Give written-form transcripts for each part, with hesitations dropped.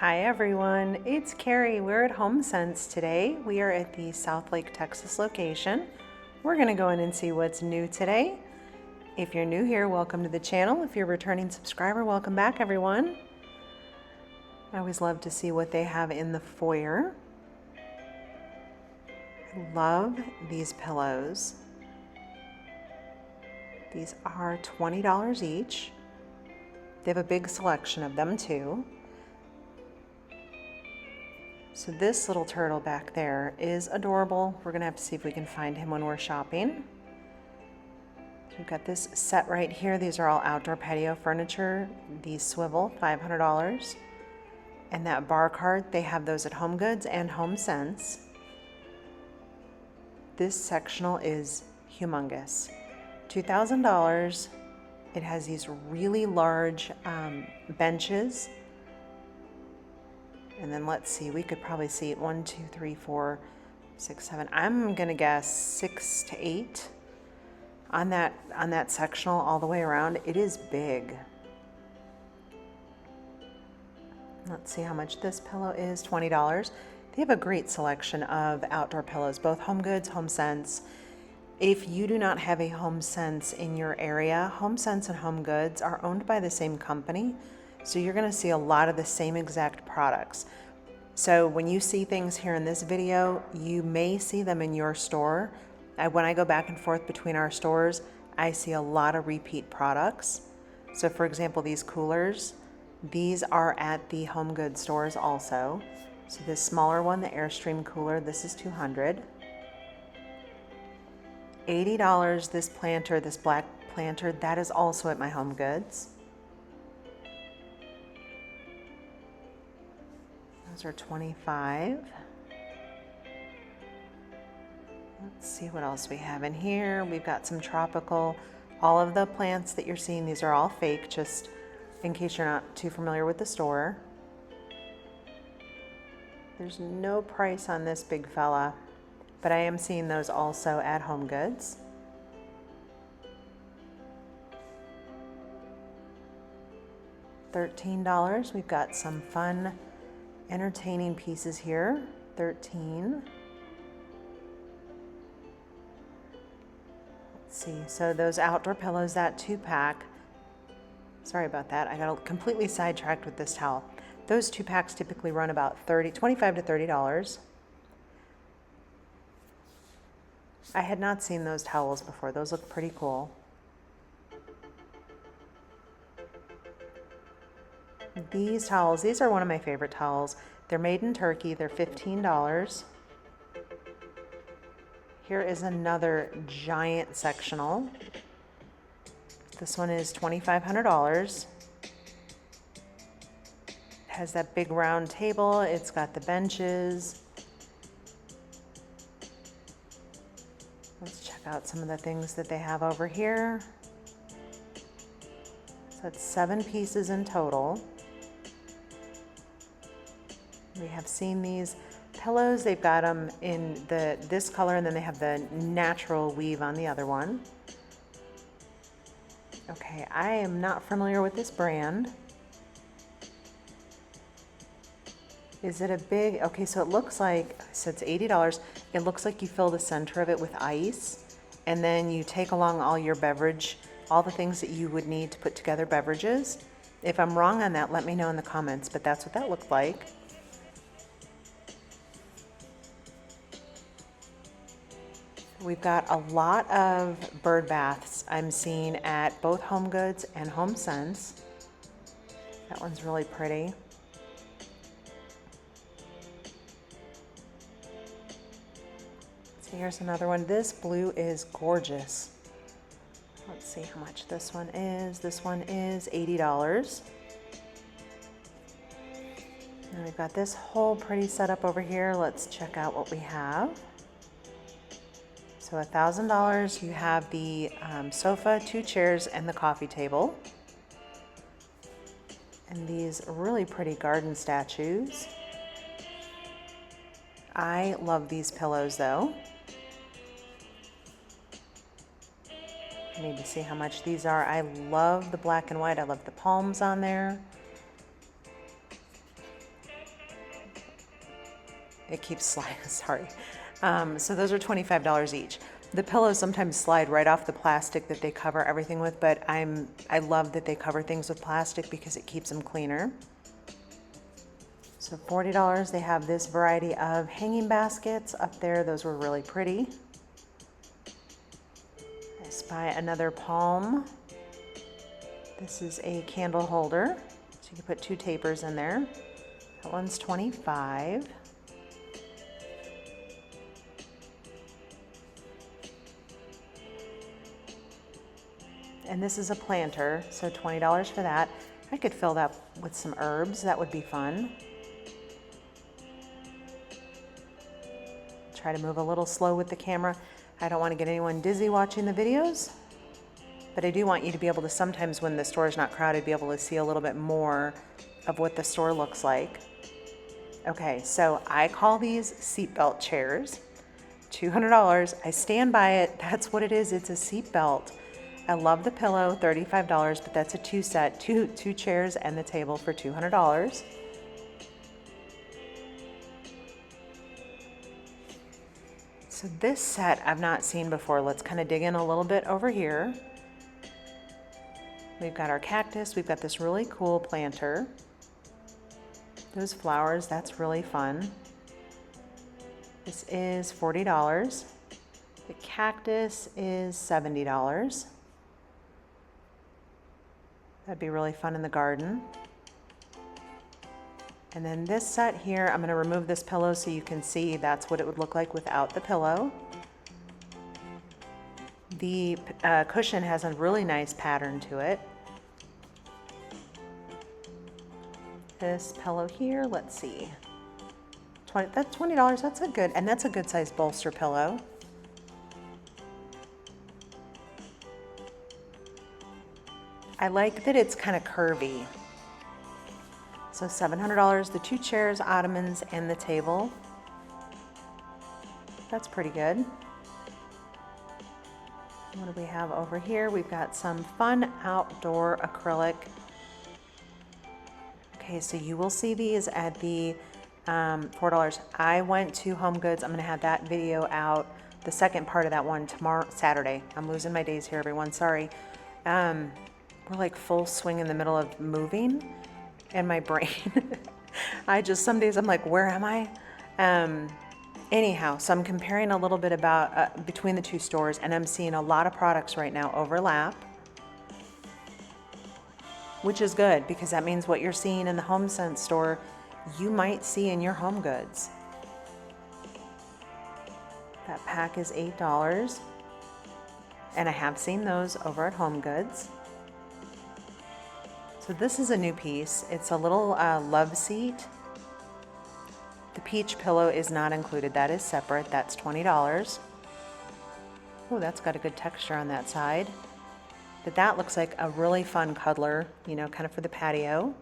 Hi everyone, it's Carrie. We're at HomeSense today. We are at the Southlake, Texas location. We're going to go in and see what's new today. If you're new here, welcome to the channel. If you're a returning subscriber, welcome back everyone. I always love to see what they have in the foyer. I love these pillows. These are $20 each. They have a big selection of them too. So this little turtle back there is adorable. We're gonna have to see if we can find him when we're shopping. So we've got this set right here. These are all outdoor patio furniture. These swivel, $500. And that bar cart, they have those at HomeGoods and HomeSense. This sectional is humongous. $2,000. It has these really large benches. And then let's see, we could probably see 1, 2, 3, 4, 6, 7. I'm gonna guess 6 to 8 on that sectional all the way around. It is big. Let's see how much this pillow is. $20. They have a great selection of outdoor pillows, both HomeGoods, HomeSense. If you do not have a HomeSense in your area, HomeSense and HomeGoods are owned by the same company. So you're gonna see a lot of the same exact products. So when you see things here in this video, you may see them in your store. When I go back and forth between our stores, I see a lot of repeat products. So for example, these coolers, these are at the HomeGoods stores also. So this smaller one, the Airstream cooler, this is $200. $80, this planter, this black planter, that is also at my HomeGoods. Those are $25. Let's see what else we have in here. We've got some tropical. All of the plants that you're seeing, these are all fake, just in case you're not too familiar with the store. There's no price on this big fella, but I am seeing those also at HomeGoods. $13. We've got some fun entertaining pieces here. $13. Let's see, so those outdoor pillows, that 2-pack, sorry about that, I got completely sidetracked with this towel. Those 2-packs typically run about $25 to $30. I had not seen those towels before. Those look pretty cool. These towels, these are one of my favorite towels. They're made in Turkey. They're $15. Here is another giant sectional. This one is $2,500. It has that big round table. It's got the benches. Let's check out some of the things that they have over here. So it's 7 pieces in total. We have seen these pillows. They've got them in this color, and then they have the natural weave on the other one. Okay, I am not familiar with this brand. Is it a big, okay, so it looks like, so it's $80. It looks like you fill the center of it with ice, and then you take along all your beverage, all the things that you would need to put together beverages. If I'm wrong on that, let me know in the comments, but that's what that looked like. We've got a lot of bird baths I'm seeing at both HomeGoods and HomeSense. That one's really pretty. So here's another one. This blue is gorgeous. Let's see how much this one is. This one is $80. And we've got this whole pretty setup over here. Let's check out what we have. So $1,000, you have the sofa, 2 chairs, and the coffee table. And these really pretty garden statues. I love these pillows though. I need to see how much these are. I love the black and white. I love the palms on there. it keeps sliding, sorry. So those are $25 each. The pillows sometimes slide right off the plastic that they cover everything with, but I love that they cover things with plastic because it keeps them cleaner. So $40, they have this variety of hanging baskets up there. Those were really pretty. I spy another palm. This is a candle holder. So you can put 2 tapers in there. That one's $25. And this is a planter, so $20 for that. I could fill that with some herbs. That would be fun. Try to move a little slow with the camera. I don't want to get anyone dizzy watching the videos, but I do want you to be able to sometimes, when the store is not crowded, be able to see a little bit more of what the store looks like. Okay, so I call these seatbelt chairs. $200. I stand by it. That's what it is. It's a seatbelt. I love the pillow, $35, but that's a 2 set, two chairs and the table for $200. So this set I've not seen before. Let's kind of dig in a little bit over here. We've got our cactus. We've got this really cool planter. Those flowers, that's really fun. This is $40. The cactus is $70. That'd be really fun in the garden. And then this set here, I'm going to remove this pillow so you can see that's what it would look like without the pillow. The cushion has a really nice pattern to it. This pillow here, let's see. That's $20. That's a good, and that's a good size bolster pillow. I like that it's kind of curvy. So $700, the 2 chairs, ottomans, and the table. That's pretty good. What do we have over here? We've got some fun outdoor acrylic. Okay, so you will see these at the $4. I went to Home Goods. I'm gonna have that video out, the second part of that one tomorrow, Saturday. I'm losing my days here, everyone, sorry. We're like full swing in the middle of moving. And my brain, some days I'm like, where am I? Anyhow, so I'm comparing a little bit about between the 2 stores, and I'm seeing a lot of products right now overlap, which is good because that means what you're seeing in the HomeSense store, you might see in your Home Goods. That pack is $8, and I have seen those over at Home Goods. So this is a new piece. It's a little love seat. The peach pillow is not included. That is separate. That's $20. Oh, that's got a good texture on that side. But that looks like a really fun cuddler, you know, kind of for the patio.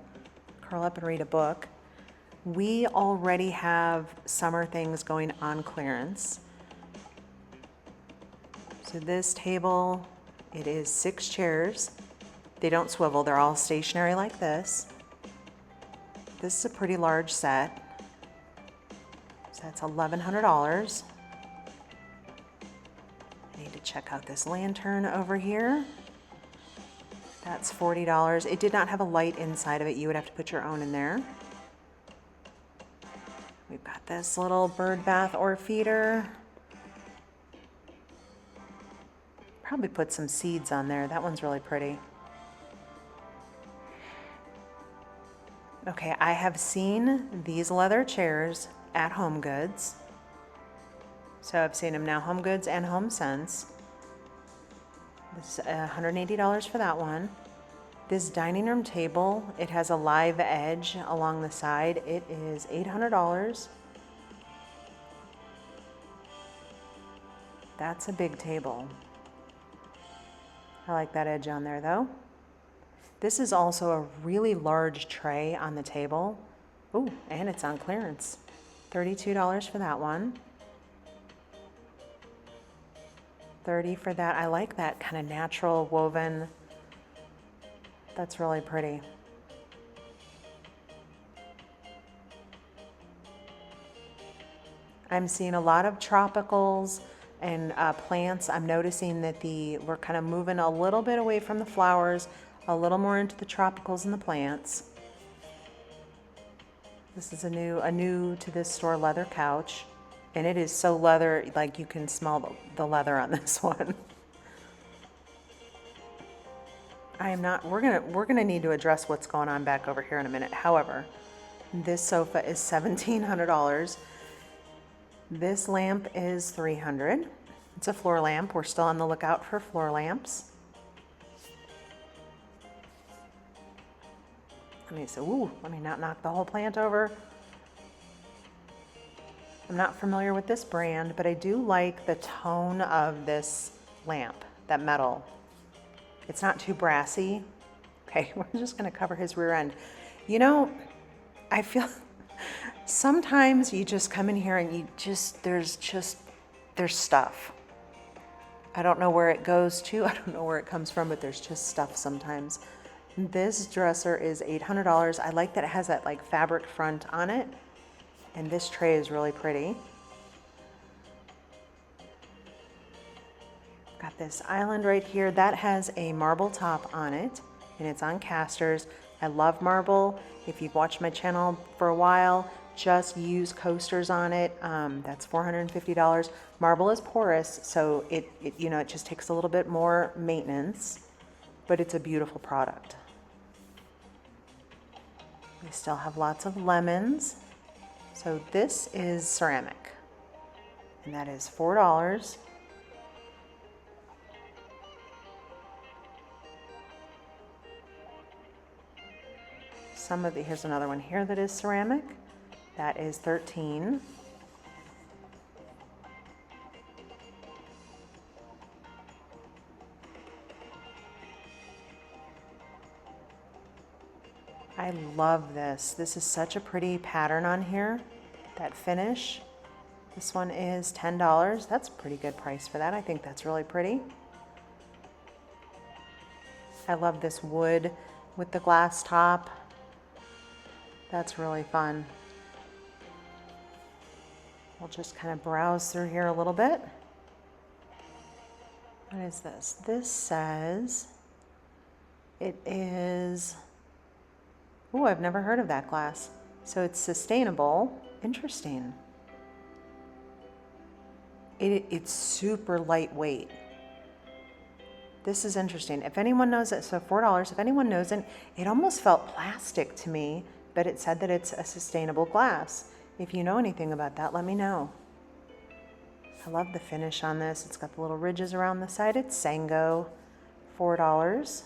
Curl up and read a book. We already have summer things going on clearance. So this table, it is 6 chairs. They don't swivel, they're all stationary like this. This is a pretty large set. So that's $1,100. I need to check out this lantern over here. That's $40. It did not have a light inside of it. You would have to put your own in there. We've got this little bird bath or feeder. Probably put some seeds on there. That one's really pretty. Okay, I have seen these leather chairs at Home Goods. So I've seen them now, Home Goods and HomeSense. This is $180 for that one. This dining room table, it has a live edge along the side. It is $800. That's a big table. I like that edge on there though. This is also a really large tray on the table. Ooh, and it's on clearance. $32 for that one. $30 for that. I like that kind of natural woven. That's really pretty. I'm seeing a lot of tropicals and plants. I'm noticing that we're kind of moving a little bit away from the flowers, a little more into the tropicals and the plants. This is a new to this store leather couch, and it is so leather, like you can smell the leather on this one. We're gonna need to address what's going on back over here in a minute. However, this sofa is $1,700. This lamp is $300. It's a floor lamp. We're still on the lookout for floor lamps. Let me not knock the whole plant over. I'm not familiar with this brand, but I do like the tone of this lamp, that metal. It's not too brassy. Okay, we're just gonna cover his rear end. You know, I feel sometimes you just come in here and there's stuff. I don't know where it goes to. I don't know where it comes from, but there's just stuff sometimes. This dresser is $800. I like that it has that like fabric front on it. And this tray is really pretty. Got this island right here. That has a marble top on it, and it's on casters. I love marble. If you've watched my channel for a while, just use coasters on it. That's $450. Marble is porous, so it just takes a little bit more maintenance, but it's a beautiful product. We still have lots of lemons. So this is ceramic, and that is $4. Here's another one here that is ceramic. That is $13. I love this. This is such a pretty pattern on here, that finish. This one is $10. That's a pretty good price for that. I think that's really pretty. I love this wood with the glass top. That's really fun. We'll just kind of browse through here a little bit. What is this? This says it is, I've never heard of that glass. So it's sustainable. Interesting. It's super lightweight. This is interesting. If anyone knows it, so $4, if anyone knows it, it almost felt plastic to me, but it said that it's a sustainable glass. If you know anything about that, let me know. I love the finish on this. It's got the little ridges around the side. It's Sango, $4.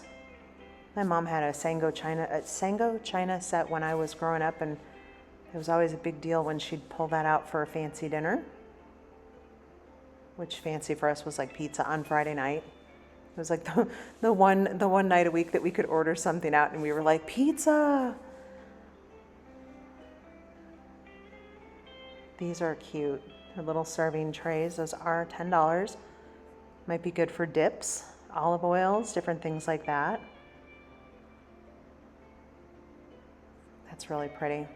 My mom had a Sango China set when I was growing up, and it was always a big deal when she'd pull that out for a fancy dinner, which fancy for us was like pizza on Friday night. It was like the one night a week that we could order something out and we were like, pizza. These are cute. They're little serving trays. Those are $10. Might be good for dips, olive oils, different things like that. That's really pretty.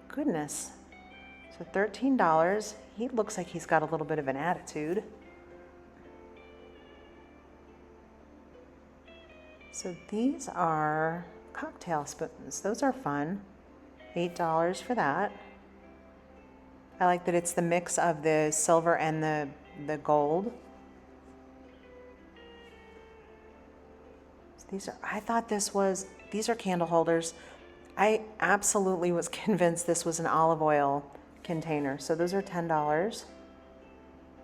Goodness. So $13. He looks like he's got a little bit of an attitude. So these are cocktail spoons. Those are fun. $8 for that. I like that it's the mix of the silver and the gold. So these are candle holders. I absolutely was convinced this was an olive oil container. So those are $10.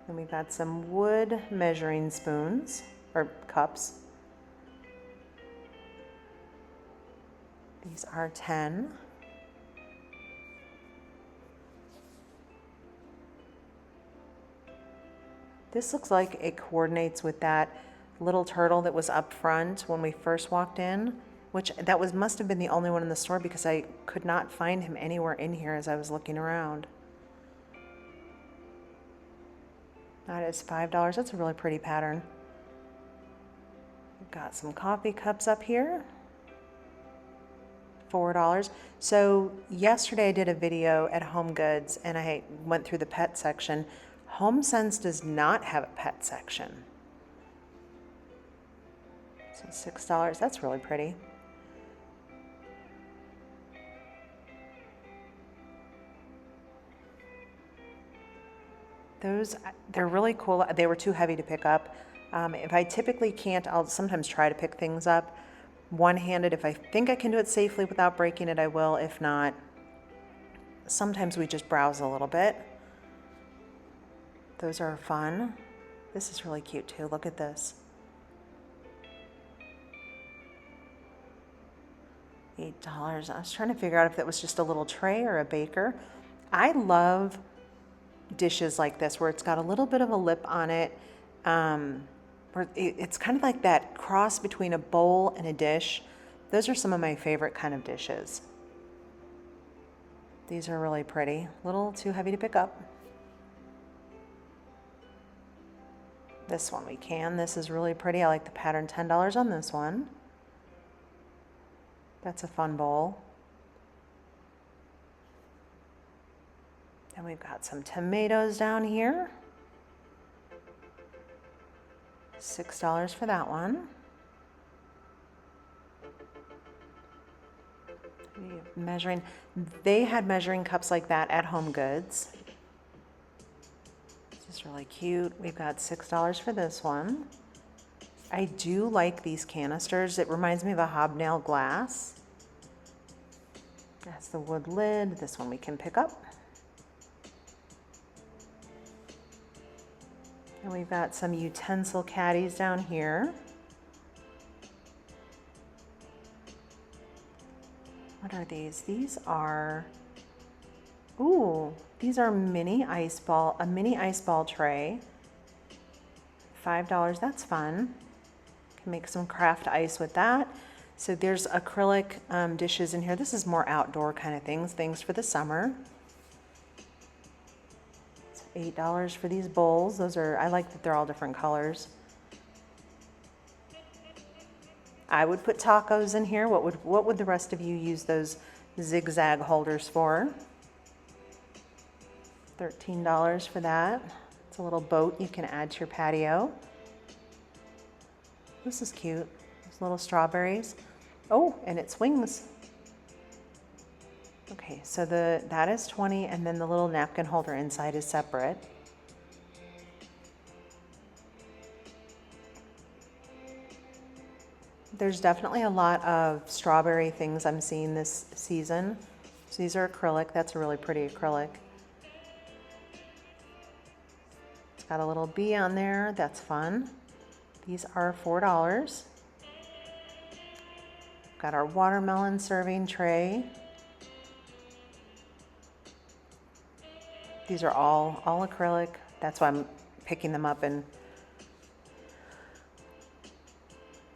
And we've got some wood measuring spoons or cups. These are $10. This looks like it coordinates with that little turtle that was up front when we first walked in, which must have been the only one in the store because I could not find him anywhere in here as I was looking around. That is $5. That's a really pretty pattern. We've got some coffee cups up here. $4. So yesterday I did a video at Home Goods and I went through the pet section. HomeSense does not have a pet section. So $6, that's really pretty. They're really cool. They were too heavy to pick up. If I typically can't, I'll sometimes try to pick things up one-handed. If I think I can do it safely without breaking it, I will. If not, sometimes we just browse a little bit. Those are fun. This is really cute too. Look at this. $8. I was trying to figure out if that was just a little tray or a baker. I love dishes like this where it's got a little bit of a lip on it. Where it's kind of like that cross between a bowl and a dish. Those are some of my favorite kind of dishes. These are really pretty. A little too heavy to pick up. This one we can. This is really pretty. I like the pattern. $10 on this one. That's a fun bowl. And we've got some tomatoes down here. $6 for that one. Measuring. They had measuring cups like that at Home Goods. This is really cute. We've got $6 for this one. I do like these canisters. It reminds me of a hobnail glass. That's the wood lid. This one we can pick up. And we've got some utensil caddies down here. What are these? These are, ooh, these are mini ice ball, a mini ice ball tray. $5, that's fun. Can make some craft ice with that. So there's acrylic dishes in here. This is more outdoor kind of things for the summer. It's $8 for these bowls. Those are, I like that they're all different colors. I would put tacos in here. What would the rest of you use those zigzag holders for? $13 for that. It's a little boat you can add to your patio. This is cute. Those little strawberries. Oh, and it swings. Okay, so that is 20, and then the little napkin holder inside is separate. There's definitely a lot of strawberry things I'm seeing this season. So these are acrylic. That's a really pretty acrylic. It's got a little bee on there. That's fun. These are $4. Got our watermelon serving tray. These are all acrylic. That's why I'm picking them up and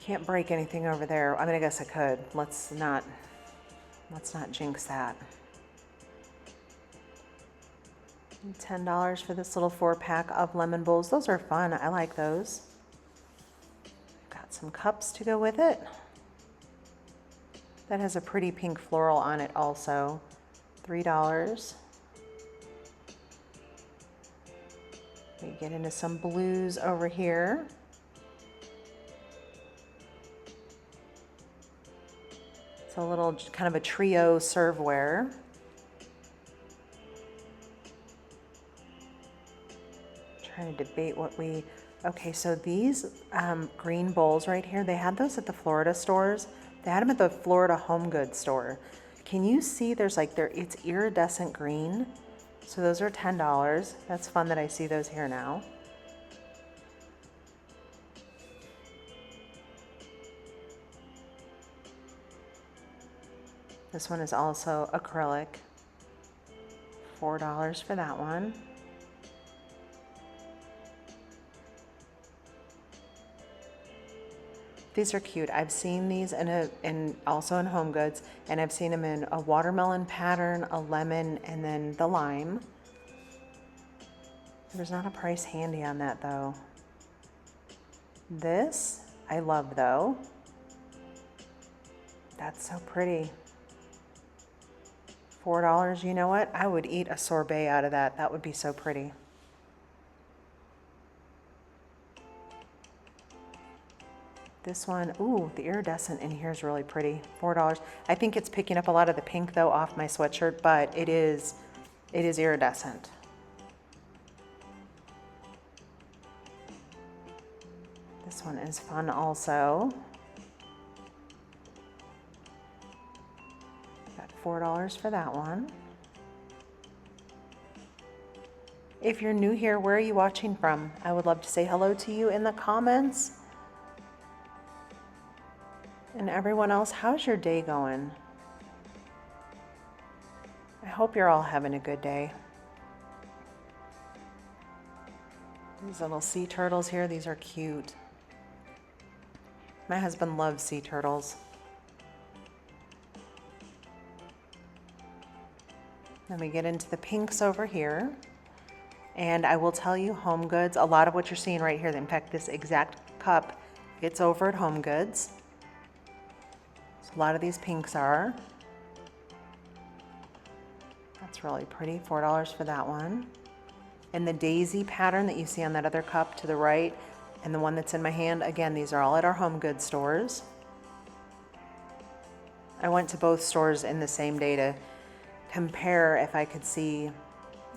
can't break anything over there. I mean, I guess I could. Let's not jinx that. $10 for this little 4-pack of lemon bowls. Those are fun. I like those. Got some cups to go with it. That has a pretty pink floral on it also. $3. We get into some blues over here. It's a little kind of a trio serveware. Trying to debate what we, okay, so these green bowls right here, they had those at the Florida stores. They had them at the Florida Home Goods store. Can you see there's like, it's iridescent green. So those are $10. That's fun that I see those here now. This one is also acrylic. $4 for that one. These are cute. I've seen these in also in Home Goods, and I've seen them in a watermelon pattern, a lemon, and then the lime. There's not a price handy on that though. This I love though. That's so pretty. $4, you know what? I would eat a sorbet out of that. That would be so pretty. This one, ooh, the iridescent in here is really pretty. $4. I think it's picking up a lot of the pink though off my sweatshirt, but it is iridescent. This one is fun also. Got $4 for that one. If you're new here, where are you watching from? I would love to say hello to you in the comments. And everyone else, how's your day going? I hope you're all having a good day. These little sea turtles here, these are cute. My husband loves sea turtles. Then we get into the pinks over here. And I will tell you, Home Goods, a lot of what you're seeing right here, in fact, this exact cup, it's over at Home Goods. So a lot of these pinks are. That's really pretty, $4 for that one. And the daisy pattern that you see on that other cup to the right, and the one that's in my hand, again, these are all at our Home Goods stores. I went to both stores in the same day to compare if I could see,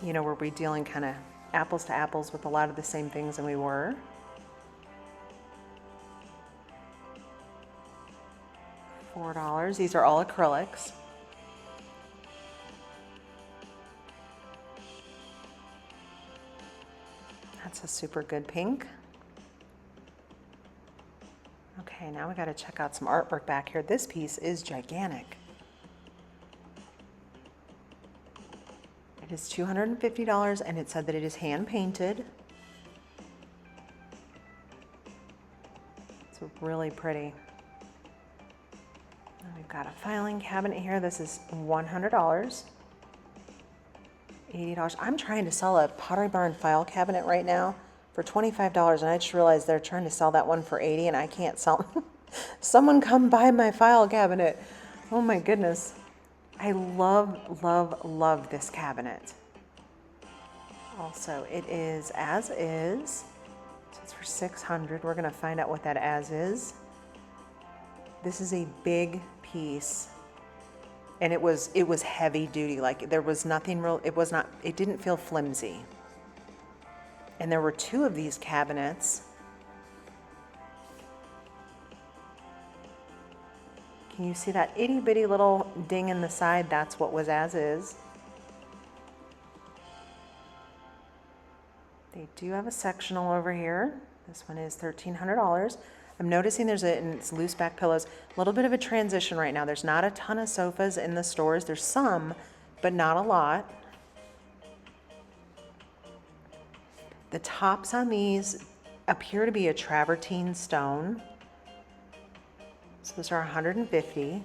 you know, were we dealing kind of apples to apples with a lot of the same things, and we were. $4. These are all acrylics. That's a super good pink. Okay, now we got to check out some artwork back here. This piece is gigantic. It is $250 and it said that it is hand painted. It's really pretty. And we've got a filing cabinet here. This is $100. $80. I'm trying to sell a Pottery Barn file cabinet right now for $25, and I just realized they're trying to sell that one for $80 and I can't sell. Someone come buy my file cabinet. Oh my goodness. I love, love, love this cabinet. Also, it is as is. So it's for $600. We're gonna find out what that as is. This is a big piece. And it was heavy duty. Like there was nothing real, it didn't feel flimsy. And there were two of these cabinets. Can you see that itty bitty little ding in the side? That's what was as is. They do have a sectional over here. This one is $1,300. I'm noticing and it's loose back pillows. A little bit of a transition right now. There's not a ton of sofas in the stores. There's some, but not a lot. The tops on these appear to be a travertine stone. So those are $150.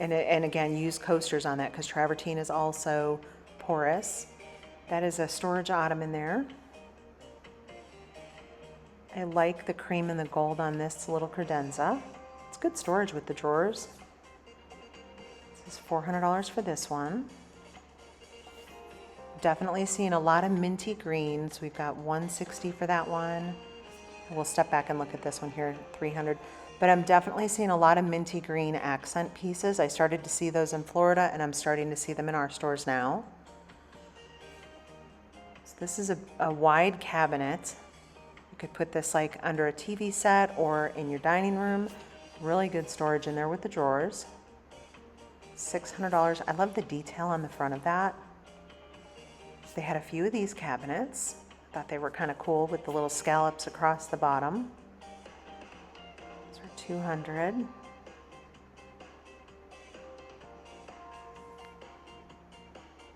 And again, use coasters on that because travertine is also porous. That is a storage ottoman there. I like the cream and the gold on this little credenza. It's good storage with the drawers. This is $400 for this one. Definitely seeing a lot of minty greens. We've got $160 for that one. We'll step back and look at this one here, $300. But I'm definitely seeing a lot of minty green accent pieces. I started to see those in Florida, and I'm starting to see them in our stores now. So this is a wide cabinet. You could put this like under a TV set or in your dining room. Really good storage in there with the drawers. $600. I love the detail on the front of that. They had a few of these cabinets. Thought they were kind of cool with the little scallops across the bottom. These are $200.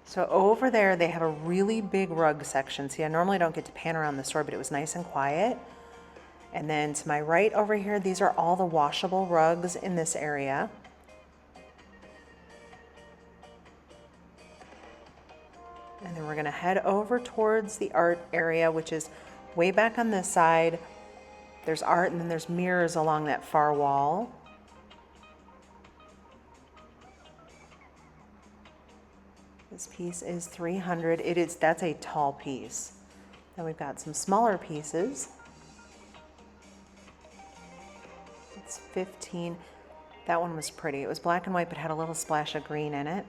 So over there, they have a really big rug section. See, I normally don't get to pan around the store, but it was nice and quiet. And then to my right over here, these are all the washable rugs in this area. And then we're gonna head over towards the art area, which is way back on this side. There's art, and then there's mirrors along that far wall. This piece is 300. That's a tall piece. Then we've got some smaller pieces. It's 15. That one was pretty. It was black and white, but had a little splash of green in it.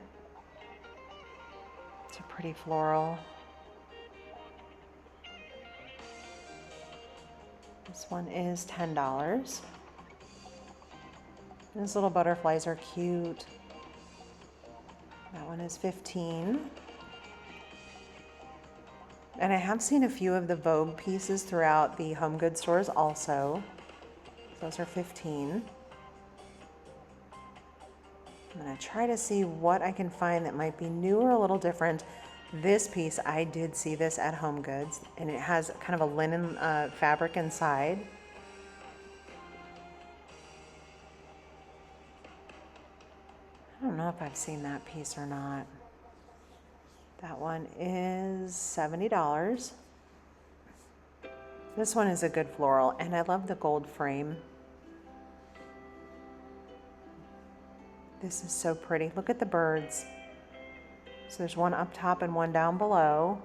It's a pretty floral. This one is $10. These little butterflies are cute. That one is 15. And I have seen a few of the Vogue pieces throughout the home goods stores also. Those are 15. I'm gonna try to see what I can find that might be new or a little different. This piece, I did see this at Home Goods, and it has kind of a linen fabric inside. I don't know if I've seen that piece or not. That one is $70. This one is a good floral, and I love the gold frame. This is so pretty. Look at the birds. So there's one up top and one down below.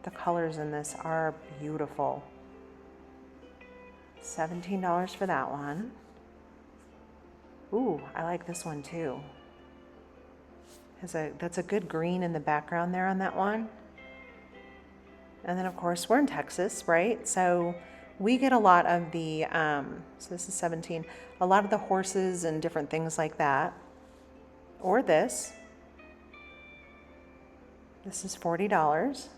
The colors in this are beautiful. $17 for that one. Ooh, I like this one too. That's a good green in the background there on that one. And then of course we're in Texas, right? So we get a lot of the, so this is 17, a lot of the horses and different things like that. Or this. This is $40.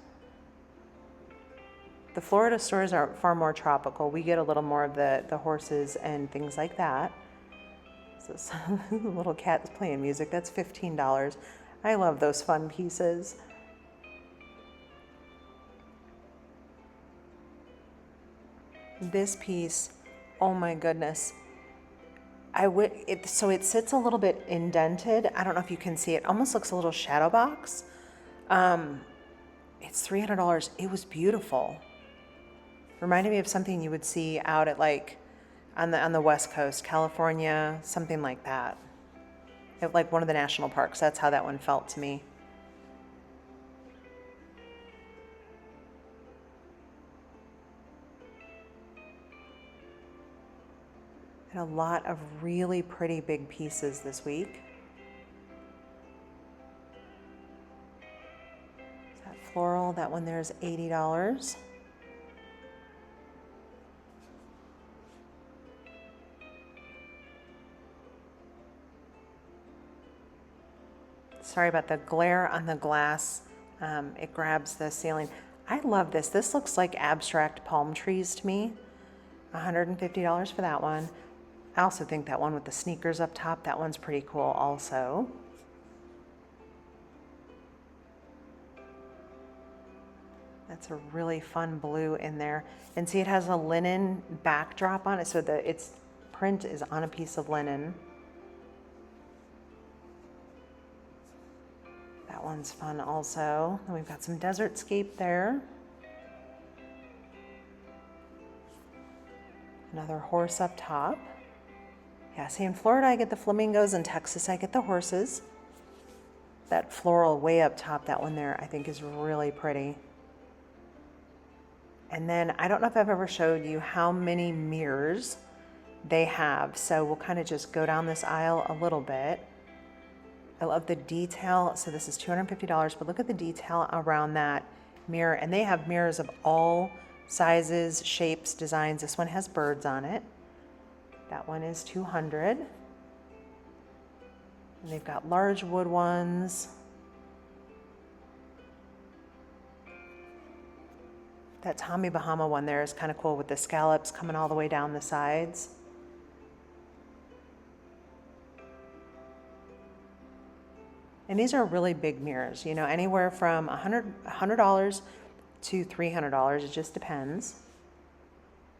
The Florida stores are far more tropical. We get a little more of the horses and things like that. So some little cat is playing music. That's $15. I love those fun pieces. This piece, oh my goodness. So it sits a little bit indented. I don't know if you can see it. Almost looks a little shadow box. It's $300. It was beautiful. Reminded me of something you would see out at like on the West Coast, California, something like that. At like one of the national parks. That's how that one felt to me. And a lot of really pretty big pieces this week. That floral, that one there is $80. Sorry about the glare on the glass. It grabs the ceiling. I love this. This looks like abstract palm trees to me. $150 for that one. I also think that one with the sneakers up top, that one's pretty cool also. That's a really fun blue in there. And see, it has a linen backdrop on it, so its print is on a piece of linen. That one's fun also. And we've got some desert scape there. Another horse up top. Yeah, see, in Florida I get the flamingos, in Texas I get the horses. That floral way up top, that one there, I think is really pretty. And then I don't know if I've ever showed you how many mirrors they have. So we'll kind of just go down this aisle a little bit. I love the detail. So this is $250, but look at the detail around that mirror. And they have mirrors of all sizes, shapes, designs. This one has birds on it. That one is $200. And they've got large wood ones. That Tommy Bahama one there is kind of cool with the scallops coming all the way down the sides. And these are really big mirrors, you know, anywhere from $100 to $300. It just depends.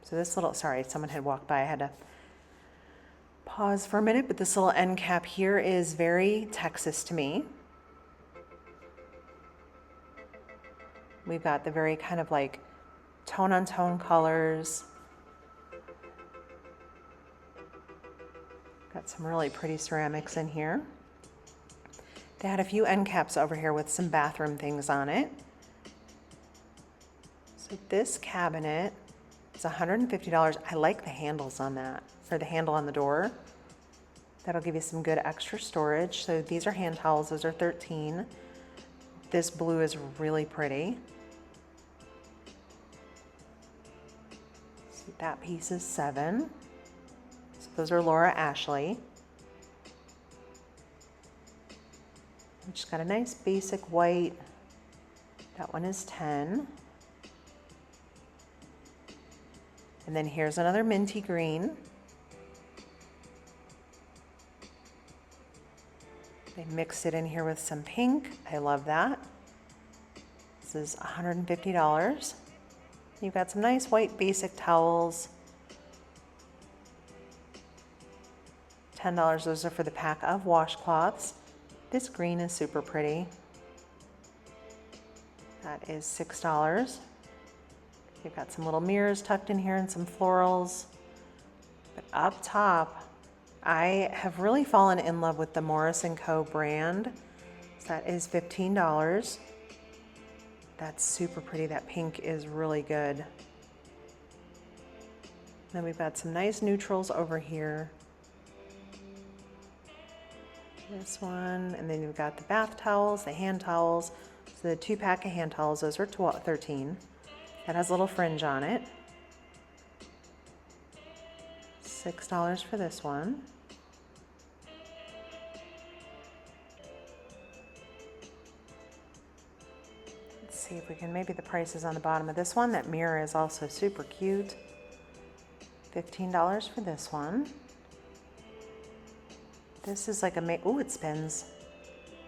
So this little, sorry, someone had walked by. I had to pause for a minute, but this little end cap here is very Texas to me. We've got the very kind of like tone on tone colors. Got some really pretty ceramics in here. They had a few end caps over here with some bathroom things on it. So this cabinet is $150. I like the handles on that, or the handle on the door. That'll give you some good extra storage. So these are hand towels, those are $13. This blue is really pretty. So that piece is $7. So those are Laura Ashley. Just got a nice basic white. That one is $10. And then here's another minty green. They mixed it in here with some pink. I love that. This is $150. You've got some nice white basic towels. $10, those are for the pack of washcloths. This green is super pretty. That is $6. You've got some little mirrors tucked in here and some florals. But up top, I have really fallen in love with the Morris & Co. brand. So that is $15. That's super pretty. That pink is really good. Then we've got some nice neutrals over here. This one, and then you've got the bath towels, the hand towels. So the 2-pack of hand towels, those are $13. That has a little fringe on it. $6 for this one. Let's see if we can, maybe the price is on the bottom of this one. That mirror is also super cute. $15 for this one. This is like a, ooh, it spins.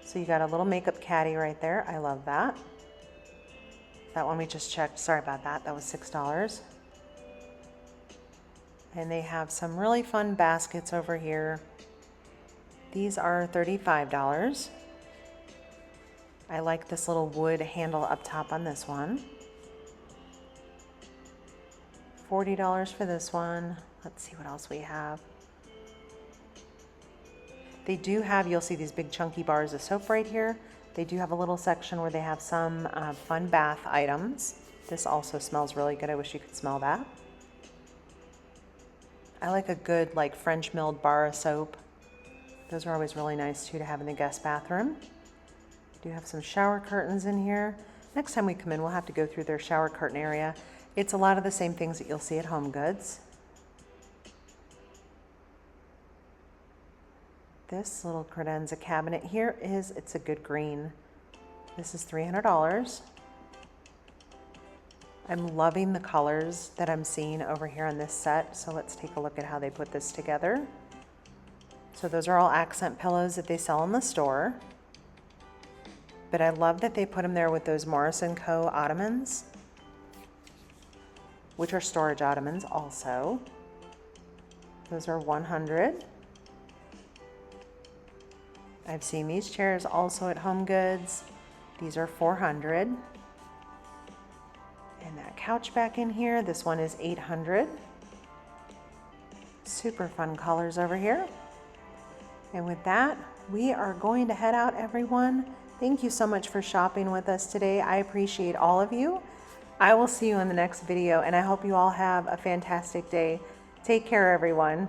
So you got a little makeup caddy right there. I love that. That one we just checked, sorry about that. That was $6. And they have some really fun baskets over here. These are $35. I like this little wood handle up top on this one. $40 for this one. Let's see what else we have. They do have, you'll see these big chunky bars of soap right here. They do have a little section where they have some fun bath items. This also smells really good. I wish you could smell that. I like a good like French milled bar of soap. Those are always really nice too to have in the guest bathroom. Do have some shower curtains in here. Next time we come in, we'll have to go through their shower curtain area. It's a lot of the same things that you'll see at Home Goods. This little credenza cabinet here is, it's a good green. This is $300. I'm loving the colors that I'm seeing over here on this set. So let's take a look at how they put this together. So those are all accent pillows that they sell in the store. But I love that they put them there with those Morris & Co. ottomans, which are storage ottomans also. Those are $100. I've seen these chairs also at Home Goods. These are $400. And that couch back in here, this one is $800. Super fun colors over here. And with that, we are going to head out, everyone. Thank you so much for shopping with us today. I appreciate all of you. I will see you in the next video, and I hope you all have a fantastic day. Take care, everyone.